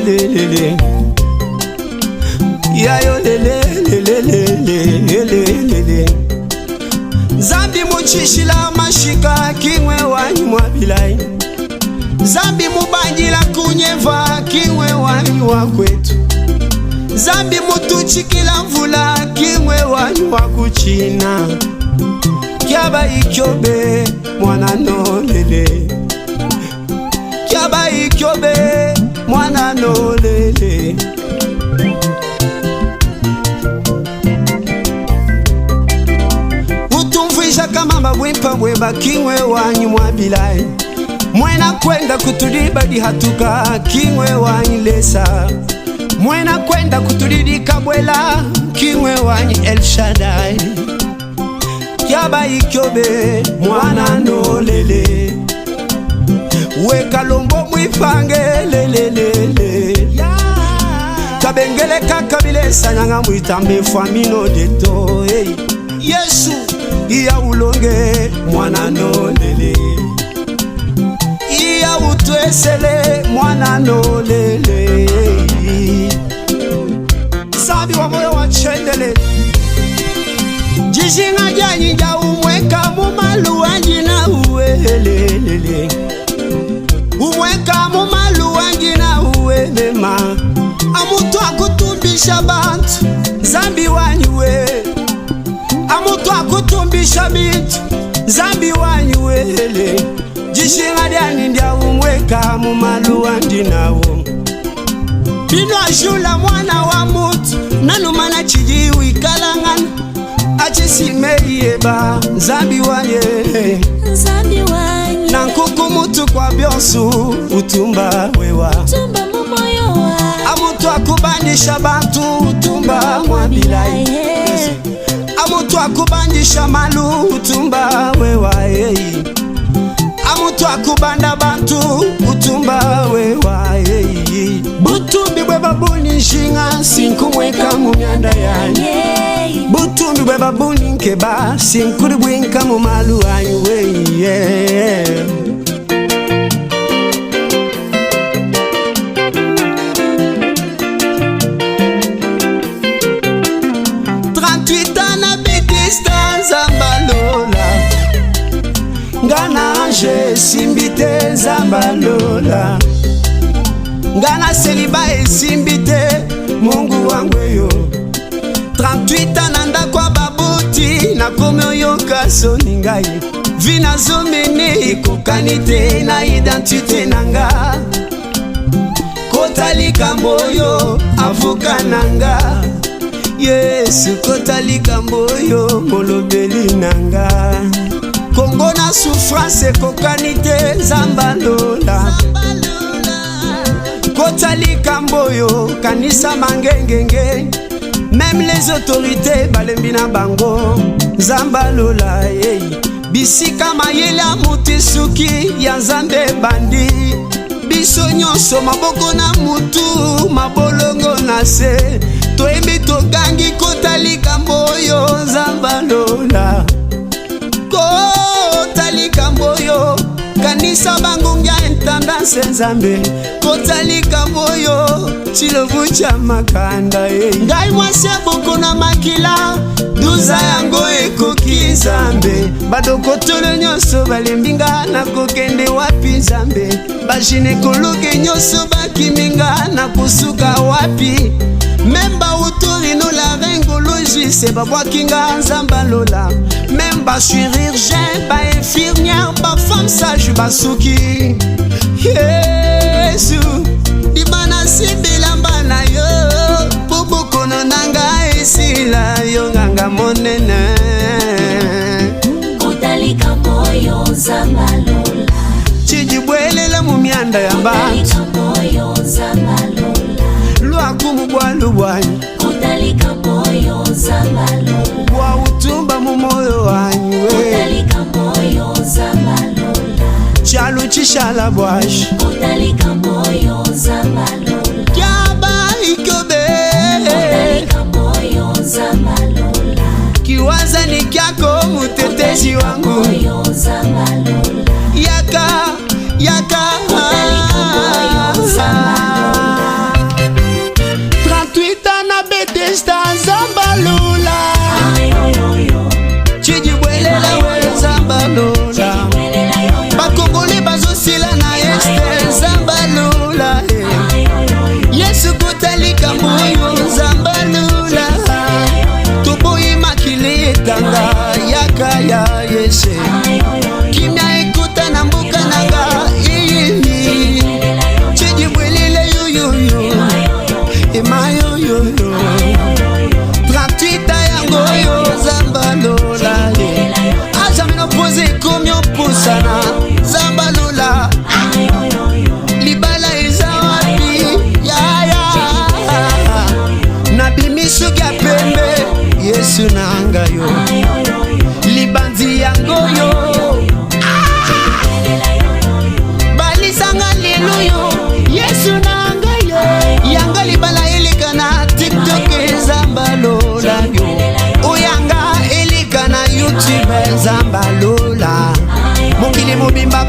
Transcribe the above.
lelelele yayo lelelele Zambi muchishila mashika kimwe wanyu mwabilai Zambi mubangila kunyeva kimwe wanyu wa kwetu Zambi mutuchikila mvula kimwe wanyu wa kuchina Kyaba ikyobe mwana nolele Kyaba ikyobe mwana nolele Utumvisha kama mabwimpa weba kimwe wanyu mwabilai Mwena kwenda kutulibadi hatuka kimwe wanyu lesa Mwena kwenda kutulidi kabwela kimwe wanyu El Shaddai Kyaba ikyobe mwana nolele Weka lombo mwipange lelelele Kabengele kakabile sanyanga mwitambe famino deto hey. Yesu iya ulonge mwana nolele Iya utwesele mwana nolele Sabi wa moyo wa chendele Jishinga janyi ja umweka mumalu wanjina uwelelele Umweka mumalu wanjina uwelema Amutu akutumbisha bantu Zambi wanywe Amutu akutumbisha bintu Zambi wanywe Jishinga janyi ja umweka mumalu wanjina uwe Bino ajula mwana wa mutu Nanumana chiji wikalangana Achisime yeba Zambi wanye Nankuku mutu kwa bionsu Utumba wewa Amutu akubandisha bantu Utumba mwabilai Amutu akubandisha malu Utumba wewa Amutu akubanda bantu Utumba wewa Butumbi bweba buni shinga Sinkumweka mumyanda yani Butumbi bweba buni nkeba Sinkuri bwinka mumalu anywe yeah. 38 ans na bedista Zambalola Ngana anje simbite Zambalola Ngana seliba esimbite Mungu wangweyo 38 ans nanda kwa babuti Na kome oyoka soningai Vina zomene kokanite na identite nanga Kotalika mboyo avuka nanga Yesu kotalika mboyo molobeli nanga Kongo na souffrance kokanite Zambalola Kotalika mboyo kanisa mangengenge Même les autorités balembina bango Zambalola hey. Bisika mayela mutisuki ya Nzambe bandi Biso nyonso maboko na mutu mabolongo na se Toembi togangi kotalika mboyo Zambalola Kotalika mboyo kanisa bangungia intendance Nzambe Kotalika mboyo chilovu cha makanda Ngai mwase boko na makila Duza yango ekoki Nzambe Badokotolo nyonso balimbinga na kokende wapi Nzambe Baginekologe nyonso bakiminga na kusuka wapi Memba utorino laryngologie se babwakinga Zambalola Même ba chirurgien, ba infirmière, ba femme sage basuki Yesu Dibana sibilamba na yo Bubukono nanga esila yo nganga monene Kotalika moyo Zambalola Chijibwelela mumianda ya mbatu Kotalika moyo Zambalola Luakumu bwa lubwanyi Kotalika moyo Zambalola Bwa utumba mumoyo wanywe Kotalika moyo Zambalola Chalu chishala bwashi Kotalika moyo Zambalola Kyaba ikyobe Kotalika moyo Zambalola Kiwaza ni kyako mutetezi wangu moyo Zambalola Yaka Kotalika moyo Zambalola Yesu kutalika moyo zambalula tubuyi makili tanga yaka ya Yesu kimya ikuta na mbuka nanga iyi chijibwelile yuyu emayo yuyu traptita yango yo zambalula aja mino pose kumyo pusana zambalula libala eza wapi nabimisuki ya pembe Yesu nanga yo libandi yango yo balisanga leluyo Yesu nanga yo yanga libala elika na TikTok ezambalola yo oyanga elika na YouTube ezambalola mokili mobimba